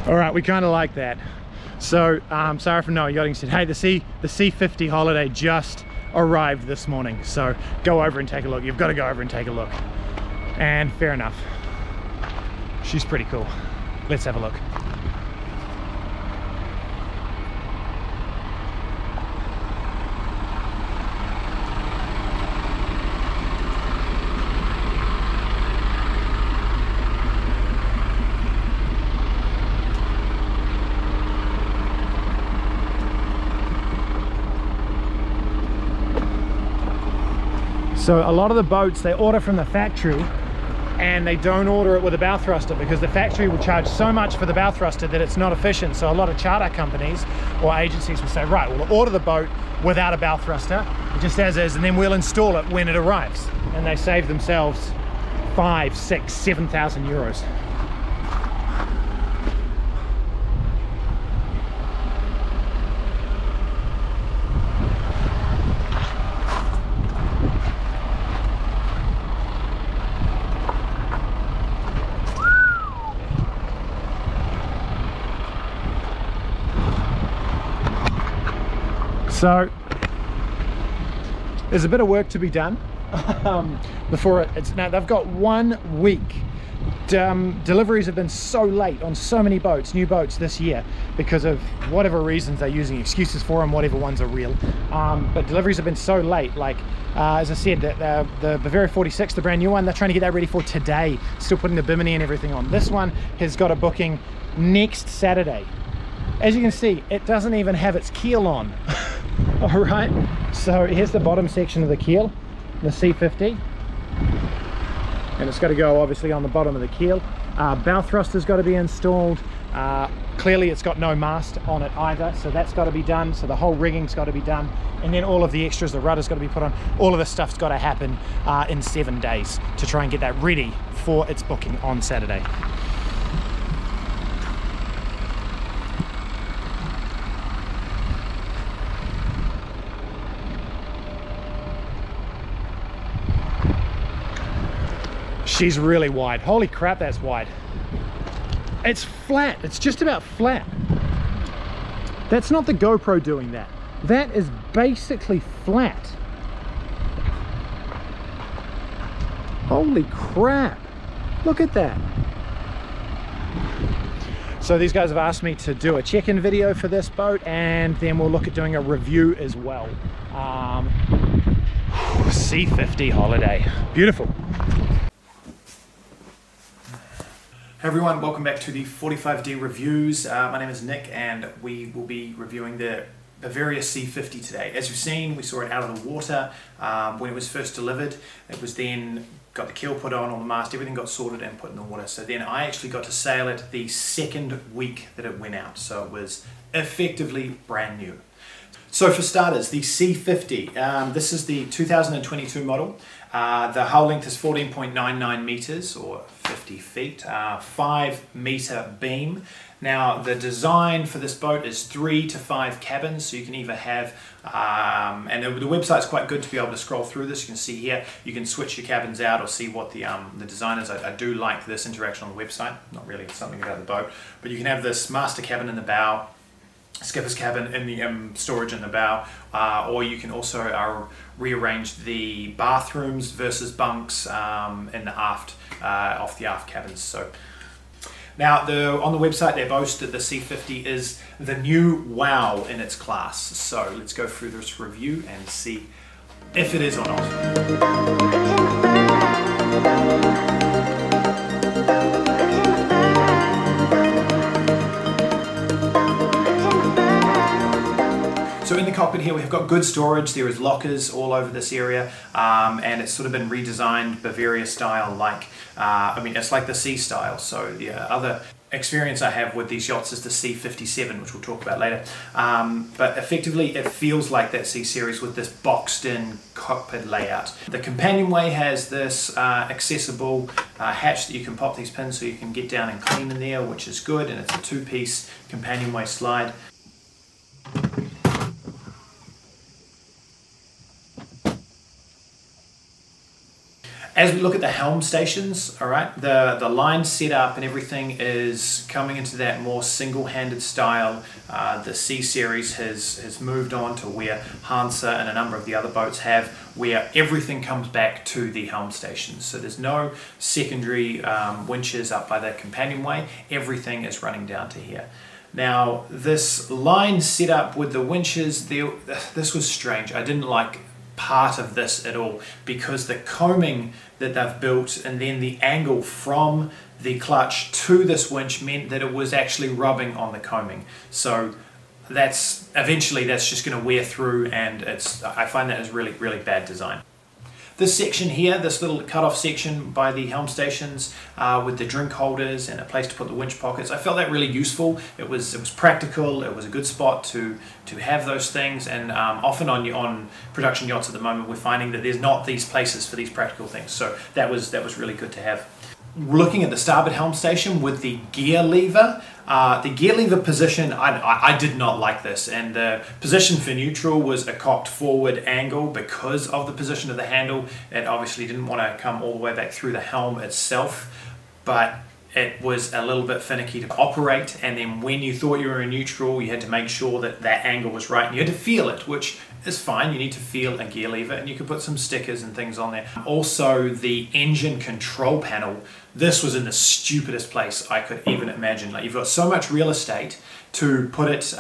All right, we kind of like that. So Sarah from Noah Yachting said, hey, the C50 holiday just arrived this morning, so go over and take a look. You've got to go over and take a look. And fair enough, she's pretty cool. Let's have a look. So a lot of the boats, they order from the factory and they don't order it with a bow thruster because the factory will charge so much for the bow thruster that it's not efficient. So a lot of charter companies or agencies will say, right, we'll order the boat without a bow thruster, just as is, and then we'll install it when it arrives. And they save themselves 5, 6, 7,000 euros. So there's a bit of work to be done before it's now. They've got 1 week. Deliveries have been so late on so many boats, new boats this year, because of whatever reasons they're using excuses for them, whatever ones are real. But deliveries have been so late. Like as I said, the Bavaria 46, the brand new one, they're trying to get that ready for today. Still putting the bimini and everything on. This one has got a booking next Saturday. As you can see, it doesn't even have its keel on. All right, so here's the bottom section of the keel, the C50, and it's got to go obviously on the bottom of the keel. Bow thruster's got to be installed. Clearly it's got no mast on it either, so that's got to be done. So the whole rigging's got to be done, and then all of the extras, the rudder's got to be put on. All of this stuff's got to happen in 7 days to try and get that ready for its booking on Saturday. She's really wide. Holy crap, that's wide. It's flat. It's just about flat. That's not the GoPro doing that. That is basically flat. Holy crap. Look at that. So these guys have asked me to do a check-in video for this boat, and then we'll look at doing a review as well. C50 holiday. Beautiful. Hey everyone, welcome back to the 45D reviews. My name is Nick and we will be reviewing the Bavaria C50 today. As you've seen, we saw it out of the water when it was first delivered. It was then got the keel put on the mast, everything got sorted and put in the water. So then I actually got to sail it the second week that it went out. So it was effectively brand new. So for starters, the C50, this is the 2022 model. The hull length is 14.99 meters or 50 feet, 5 meter beam. Now the design for this boat is 3 to 5 cabins, so you can either have, and the website's quite good to be able to scroll through this. You can see here, you can switch your cabins out or see what the design is. I do like this interaction on the website, not really something about the boat, but you can have this master cabin in the bow, skipper's cabin in the storage in the bow, or you can also rearrange the bathrooms versus bunks in the aft, off the aft cabins. So now on the website they boast that the C50 is the new wow in its class. So let's go through this review and see if it is or not. So in the cockpit here we've got good storage. There is lockers all over this area, and it's sort of been redesigned Bavaria style, like I mean it's like the C style. So the other experience I have with these yachts is the C57, which we'll talk about later. But effectively it feels like that C series with this boxed in cockpit layout. The companionway has this accessible hatch that you can pop these pins so you can get down and clean in there, which is good, and it's a 2-piece companionway slide. As we look at the helm stations, all right, the line setup and everything is coming into that more single-handed style. The C series has moved on to where Hansa and a number of the other boats have, where everything comes back to the helm stations. So there's no secondary winches up by the companionway. Everything is running down to here. Now, this line setup with the winches, this was strange. I didn't like part of this at all, because the combing that they've built and then the angle from the clutch to this winch meant that it was actually rubbing on the combing. So eventually that's just going to wear through, and I find that is really, really bad design. This section here, this little cut-off section by the helm stations with the drink holders and a place to put the winch pockets, I felt that really useful. It was practical. It was a good spot to have those things. And often on production yachts at the moment, we're finding that there's not these places for these practical things. So that was really good to have. Looking at the starboard helm station with the gear lever position, I did not like this, and the position for neutral was a cocked forward angle because of the position of the handle. It obviously didn't want to come all the way back through the helm itself, but it was a little bit finicky to operate, and then when you thought you were in neutral, you had to make sure that that angle was right, and you had to feel it, which is fine. You need to feel a gear lever, and you can put some stickers and things on there. Also, the engine control panel, this was in the stupidest place I could even imagine. Like, you've got so much real estate to put it,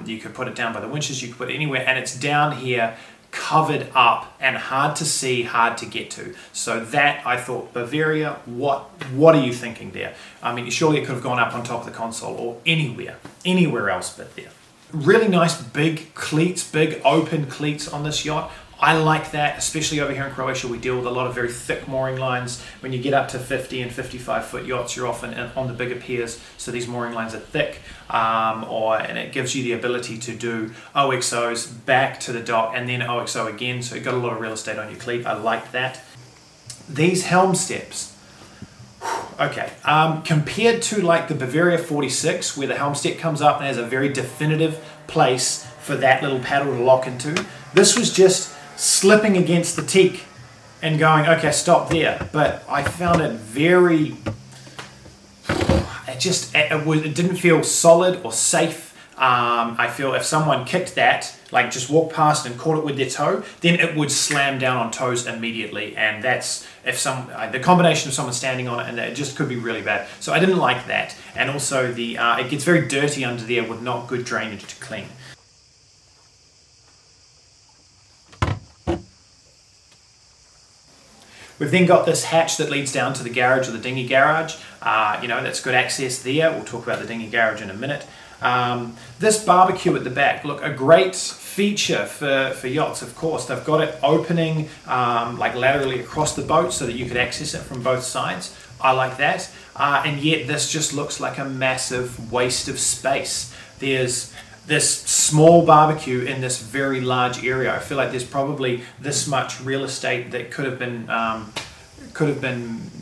you could put it down by the winches, you could put it anywhere, and it's down here covered up and hard to see, hard to get to. So that, I thought, Bavaria, what are you thinking there? I mean, surely it could have gone up on top of the console or anywhere else but there. Really nice big cleats, big open cleats on this yacht. I like that, especially over here in Croatia. We deal with a lot of very thick mooring lines. When you get up to 50 and 55 foot yachts, you're often on the bigger piers, so these mooring lines are thick, and it gives you the ability to do OXOs back to the dock and then OXO again, so you've got a lot of real estate on your cleat. I like that. These helm steps, okay, compared to like the Bavaria 46, where the helm step comes up and has a very definitive place for that little paddle to lock into, this was just slipping against the teak and going, okay, stop there. But I found it very, it didn't feel solid or safe. I feel if someone kicked that, like just walked past and caught it with their toe, then it would slam down on toes immediately, and that's the combination of someone standing on it, and it just could be really bad. So I didn't like that, and also it gets very dirty under there with not good drainage to clean. We've then got this hatch that leads down to the garage or the dinghy garage. That's good access there. We'll talk about the dinghy garage in a minute. This barbecue at the back, look, a great feature for yachts, of course. They've got it opening like laterally across the boat so that you could access it from both sides. I like that. And yet this just looks like a massive waste of space. There's this small barbecue in this very large area. I feel like there's probably this much real estate that could have been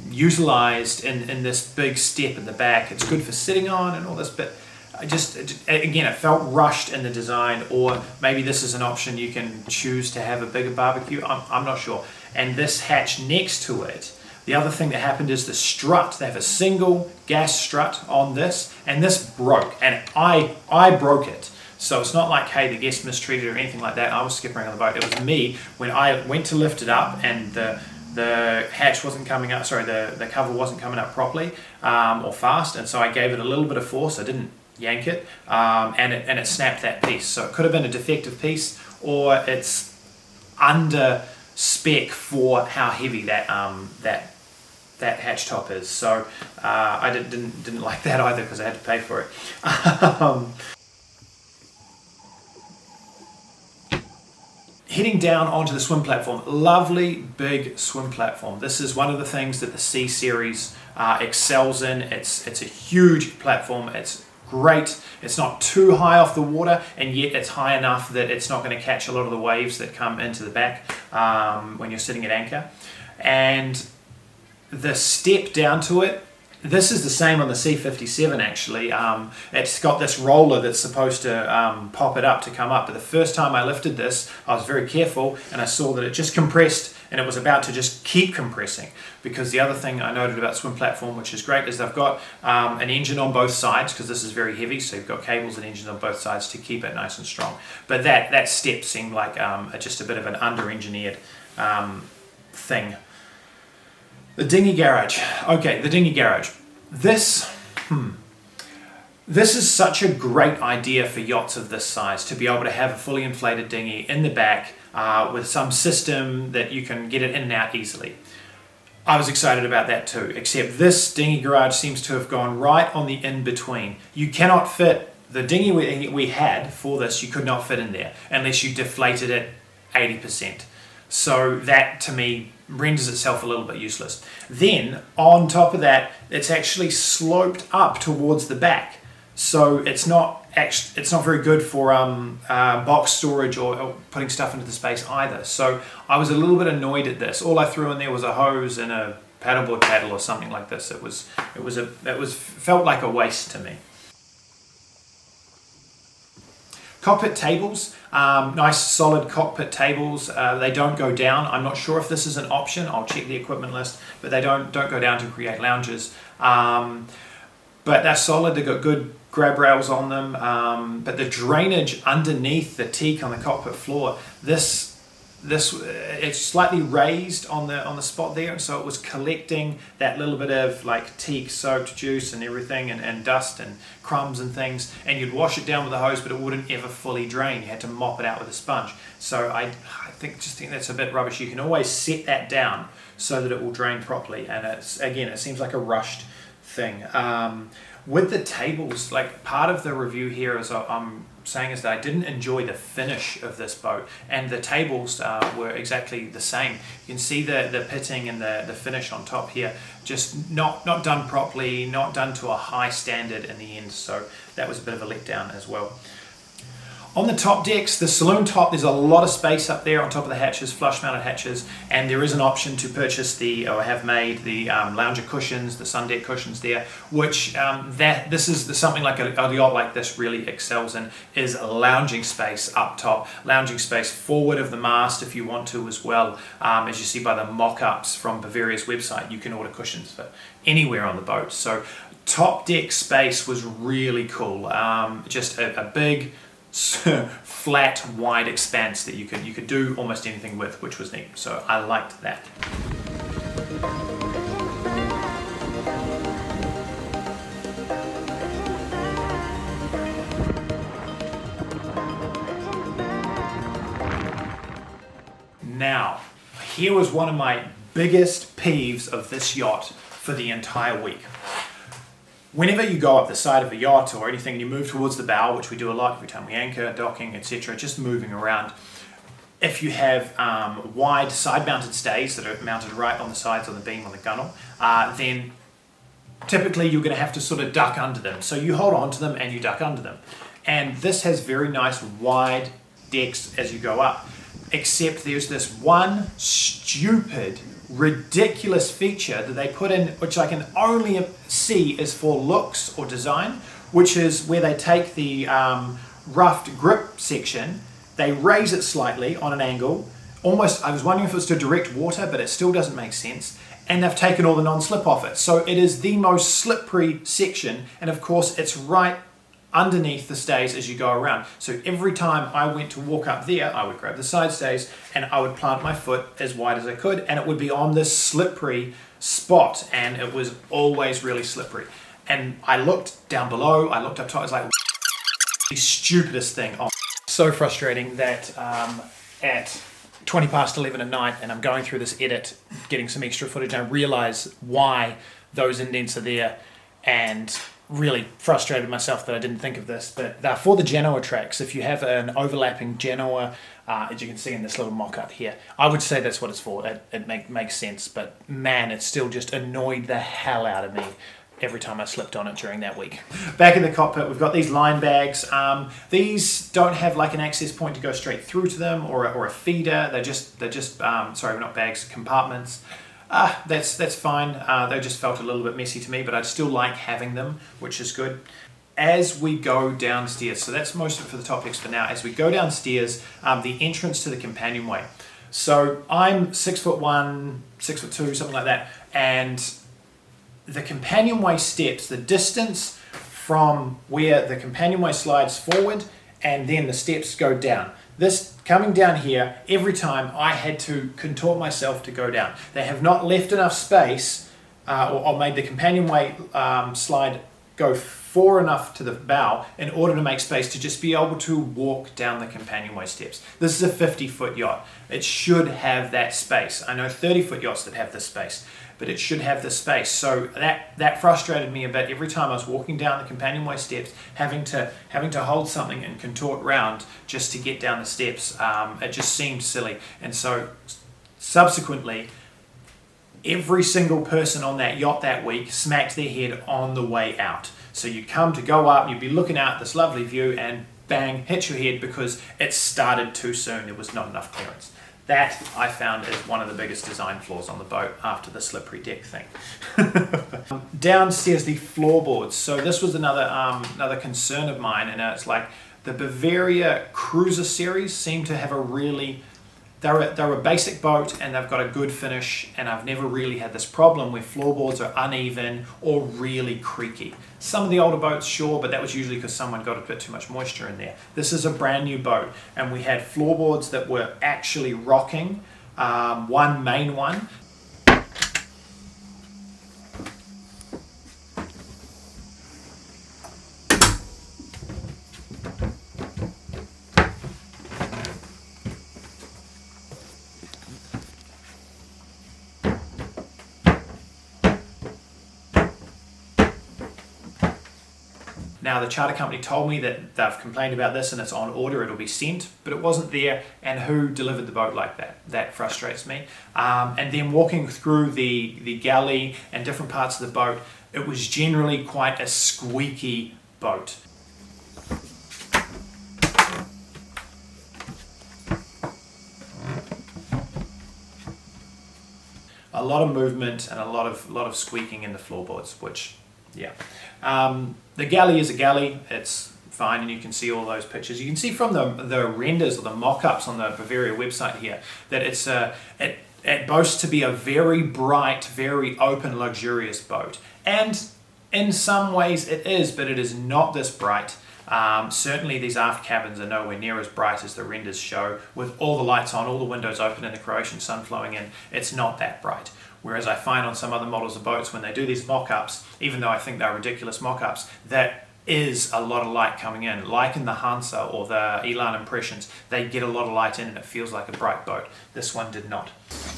utilized in this big step at the back. It's good for sitting on and all this, but again, it felt rushed in the design, or maybe this is an option you can choose to have a bigger barbecue. I'm not sure. And this hatch next to it, the other thing that happened is the strut. They have a single gas strut on this, and this broke, and I broke it. So it's not like, hey, the guest mistreated or anything like that. I was skipping around the boat. It was me when I went to lift it up, and the hatch wasn't coming up. Sorry, the cover wasn't coming up properly or fast, and so I gave it a little bit of force. I didn't yank it, and it snapped that piece. So it could have been a defective piece, or it's under spec for how heavy that hatch top is. So I didn't like that either, because I had to pay for it. Heading down onto the swim platform, lovely big swim platform. This is one of the things that the C series excels in. It's a huge platform. It's great. It's not too high off the water, and yet it's high enough that it's not going to catch a lot of the waves that come into the back when you're sitting at anchor. And the step down to it This is the same on the C57 actually. It's got this roller that's supposed to pop it up to come up, but the first time I lifted this I was very careful and I saw that it just compressed and it was about to just keep compressing, because the other thing I noted about Swim Platform, which is great, is they've got an engine on both sides, because this is very heavy, so you've got cables and engines on both sides to keep it nice and strong. But that step seemed like just a bit of an under-engineered thing. The dinghy garage. Okay, the dinghy garage. This is such a great idea for yachts of this size, to be able to have a fully inflated dinghy in the back with some system that you can get it in and out easily. I was excited about that too, except this dinghy garage seems to have gone right on the in-between. You cannot fit, the dinghy we had for this, you could not fit in there unless you deflated it 80%. So that to me renders itself a little bit useless. Then on top of that, it's actually sloped up towards the back, so it's not very good for box storage or putting stuff into the space either. So I was a little bit annoyed at this. All I threw in there was a hose and a paddleboard paddle or something like this. It felt like a waste to me. Cockpit tables, nice solid cockpit tables. They don't go down. I'm not sure if this is an option. I'll check the equipment list, but they don't go down to create lounges. But they're solid. They've got good grab rails on them. But the drainage underneath the teak on the cockpit floor, it's slightly raised on the spot there, and so it was collecting that little bit of like teak soaked juice and everything, and dust and crumbs and things, and you'd wash it down with a hose, but it wouldn't ever fully drain. You had to mop it out with a sponge. So I think that's a bit rubbish. You can always set that down so that it will drain properly, and it seems like a rushed thing. With the tables, like part of the review here is I'm saying is that I didn't enjoy the finish of this boat, and the tables were exactly the same. You can see the pitting and the finish on top here, just not done properly, not done to a high standard in the end, so that was a bit of a letdown as well. On the top decks, the saloon top, there's a lot of space up there on top of the hatches, flush mounted hatches, and there is an option to purchase have made the lounger cushions, the sun deck cushions there, which this is something like a yacht like this really excels in, is lounging space up top, lounging space forward of the mast if you want to as well. As you see by the mock-ups from Bavaria's website, you can order cushions for anywhere on the boat. So top deck space was really cool. Just a big flat wide expanse that you could do almost anything with, which was neat. So I liked that. Now, here was one of my biggest peeves of this yacht for the entire week. Whenever you go up the side of a yacht or anything and you move towards the bow, which we do a lot every time we anchor, docking, etc., just moving around, if you have wide side-mounted stays that are mounted right on the sides on the beam on the gunnel, then typically you're going to have to sort of duck under them. So you hold on to them and you duck under them. And this has very nice wide decks as you go up, except there's this one stupid ridiculous feature that they put in, which I can only see is for looks or design, which is where they take the roughed grip section, they raise it slightly on an angle, almost, I was wondering if it was to direct water, but it still doesn't make sense, and they've taken all the non-slip off it. So it is the most slippery section, and of course it's right underneath the stays as you go around. So every time I went to walk up there, I would grab the side stays and I would plant my foot as wide as I could, and it would be on this slippery spot, and it was always really slippery. And I looked down below, I looked up top, I was like, the stupidest thing. Oh, so frustrating that at 20 past 11 at night, and I'm going through this edit, getting some extra footage, and I realize why those indents are there, and really frustrated myself that I didn't think of this. But for the Genoa tracks, if you have an overlapping Genoa, as you can see in this little mock-up here, I would say that's what it's for. It makes sense, but man, it still just annoyed the hell out of me every time I slipped on it during that week. Back in the cockpit, we've got these line bags. These don't have like an access point to go straight through to them, or a feeder. They're just sorry, not bags, compartments. That's fine. They just felt a little bit messy to me, but I'd still like having them, which is good. As we go downstairs, so that's most of it for the topics for now. As we go downstairs, the entrance to the companionway. So I'm 6'1", 6'2", something like that, and the companionway steps, the distance from where the companionway slides forward and then the steps go down. This coming down here, every time I had to contort myself to go down. They have not left enough space or made the companionway slide go far enough to the bow in order to make space to just be able to walk down the companionway steps. This is a 50-foot yacht. It should have that space. I know 30-foot yachts that have this space, but it should have the space. So that frustrated me a bit every time I was walking down the companionway steps, having to hold something and contort round just to get down the steps. It just seemed silly. And so subsequently, every single person on that yacht that week smacked their head on the way out. So you come to go up, you'd be looking out this lovely view and bang, hit your head because it started too soon. There was not enough clearance. That, I found, is one of the biggest design flaws on the boat after the slippery deck thing. Downstairs, the floorboards. So this was another concern of mine, and it's like the Bavaria Cruiser series seem to have a really... They're a basic boat and they've got a good finish, and I've never really had this problem where floorboards are uneven or really creaky. Some of the older boats, sure, but that was usually because someone got a bit too much moisture in there. This is a brand new boat, and we had floorboards that were actually rocking, one main one. Now the charter company told me that they've complained about this and it's on order, it'll be sent, but it wasn't there, and who delivered the boat like that? That frustrates me. And then walking through the galley and different parts of the boat, it was generally quite a squeaky boat. A lot of movement and a lot of squeaking in the floorboards, which, yeah. The galley is a galley. It's fine, and you can see all those pictures. You can see from the renders or the mock-ups on the Bavaria website here that it boasts to be a very bright, very open, luxurious boat. And in some ways it is, but it is not this bright. Certainly these aft cabins are nowhere near as bright as the renders show, with all the lights on, all the windows open and the Croatian sun flowing in. It's not that bright. Whereas I find on some other models of boats, when they do these mock-ups, even though I think they're ridiculous mock-ups, that is a lot of light coming in. Like in the Hansa or the Elan Impressions, they get a lot of light in and it feels like a bright boat. This one did not.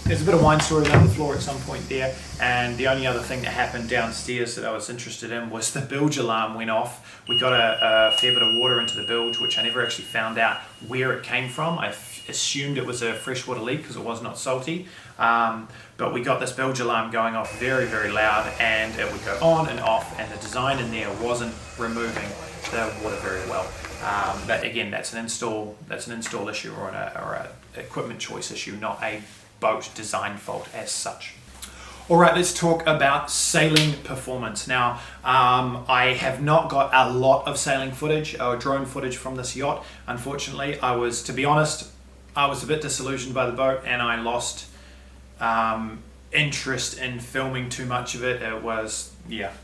There's a bit of wine story around the floor at some point there, and the only other thing that happened downstairs that I was interested in was the bilge alarm went off. We got a fair bit of water into the bilge, which I never actually found out where it came from. I assumed it was a freshwater leak because it was not salty. But we got this bilge alarm going off very, very loud, and it would go on and off, and the design in there wasn't removing the water very well. But again, that's an install issue or an equipment choice issue, not a boat design fault as such. All right, let's talk about sailing performance. Now, I have not got a lot of sailing footage or drone footage from this yacht. Unfortunately, to be honest, I was a bit disillusioned by the boat, and I lost interest in filming too much of it.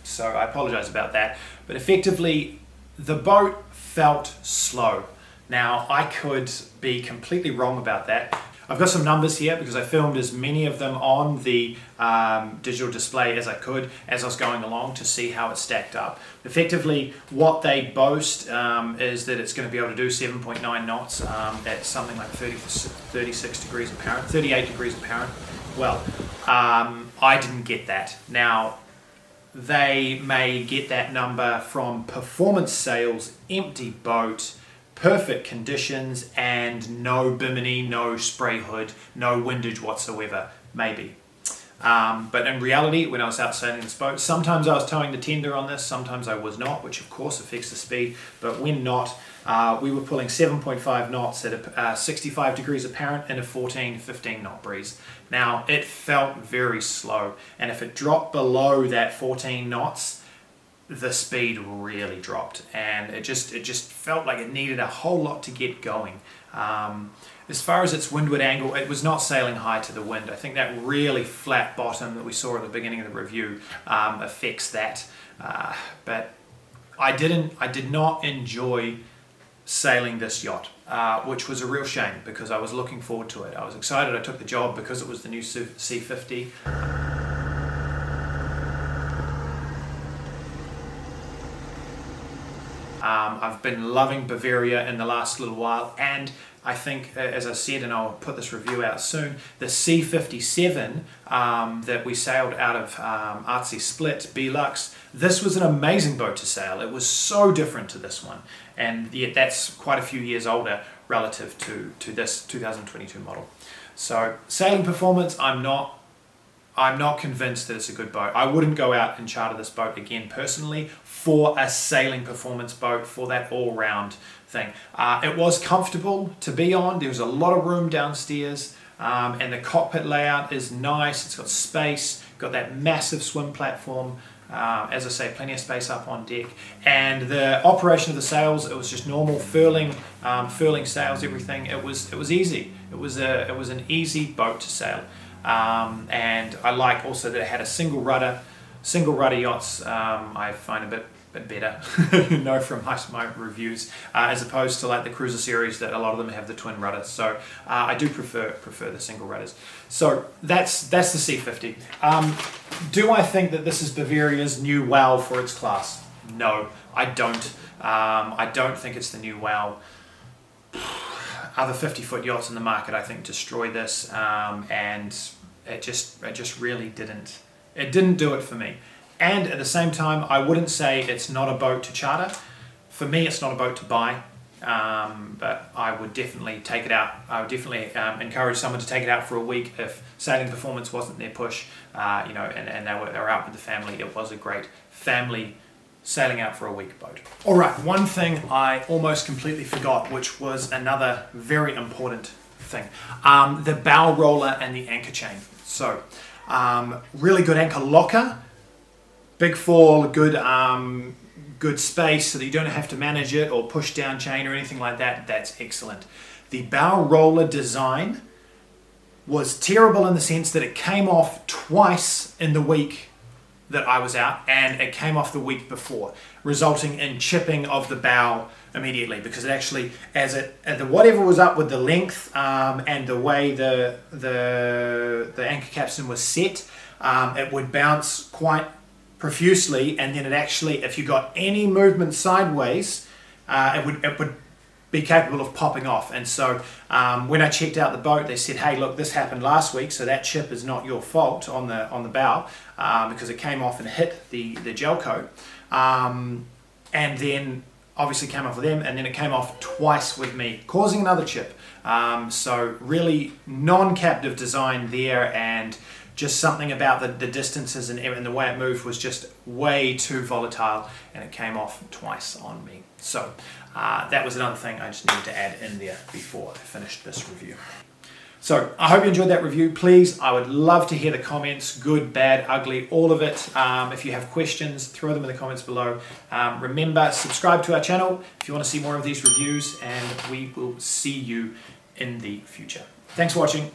So I apologize about that. But effectively, the boat felt slow. Now, I could be completely wrong about that. I've got some numbers here because I filmed as many of them on the digital display as I could as I was going along to see how it stacked up. Effectively, what they boast is that it's going to be able to do 7.9 knots at something like 36 degrees apparent, 38 degrees apparent. Well, I didn't get that. Now, they may get that number from performance sails, empty boat, perfect conditions, and no bimini, no spray hood, no windage whatsoever. Maybe. But in reality, when I was out sailing this boat, sometimes I was towing the tender on this, sometimes I was not, which of course affects the speed. But when not, we were pulling 7.5 knots at 65 degrees apparent in a 14, 15 knot breeze. Now, it felt very slow, and if it dropped below that 14 knots, the speed really dropped, and it just felt like it needed a whole lot to get going. As far as its windward angle, it was not sailing high to the wind. I think that really flat bottom that we saw at the beginning of the review affects that. But I did not enjoy sailing this yacht, which was a real shame because I was looking forward to it. I was excited I took the job because it was the new C50. I've been loving Bavaria in the last little while, and I think, as I said, and I'll put this review out soon, the C57 that we sailed out of Artsy Split Belux, this was an amazing boat to sail. It was so different to this one, and yet that's quite a few years older relative to this 2022 model. So sailing performance, I'm not convinced that it's a good boat. I wouldn't go out and charter this boat again personally for a sailing performance boat, for that all-round thing. It was comfortable to be on. There was a lot of room downstairs, and the cockpit layout is nice. It's got space, got that massive swim platform. As I say, plenty of space up on deck. And the operation of the sails, it was just normal furling sails, everything. It was easy. It was an easy boat to sail. And I like also that it had a single rudder yachts. I find a bit better, from my reviews, as opposed to like the cruiser series that a lot of them have the twin rudders. So I do prefer the single rudders. So that's the C50. Do I think that this is Bavaria's new wow for its class? No, I don't. I don't think it's the new wow. Other 50-foot yachts in the market, I think, destroy this, and it just really didn't. It didn't do it for me. And at the same time, I wouldn't say it's not a boat to charter. For me, it's not a boat to buy, but I would definitely take it out. I would definitely encourage someone to take it out for a week if sailing performance wasn't their push, and they were out with the family. It was a great family sailing out for a week boat. All right, one thing I almost completely forgot, which was another very important thing, the bow roller and the anchor chain. So, really good anchor locker, big fall, good space so that you don't have to manage it or push down chain or anything like that. That's excellent. The bow roller design was terrible in the sense that it came off twice in the week that I was out, and it came off the week before, resulting in chipping of the bow immediately, because it actually, whatever was up with the length and the way the anchor capstan was set, it would bounce quite profusely, and then it actually, if you got any movement sideways, it would be capable of popping off. And so when I checked out the boat, they said, hey, look, this happened last week, so that chip is not your fault on the bow, because it came off and hit the gel coat, and then obviously came off with them, and then it came off twice with me, causing another chip. So really non-captive design there, and just something about the distances and the way it moved was just way too volatile, and it came off twice on me. So that was another thing I just needed to add in there before I finished this review. So I hope you enjoyed that review. Please, I would love to hear the comments, good, bad, ugly, all of it. If you have questions, throw them in the comments below. Remember, subscribe to our channel if you want to see more of these reviews, and we will see you in the future. Thanks for watching.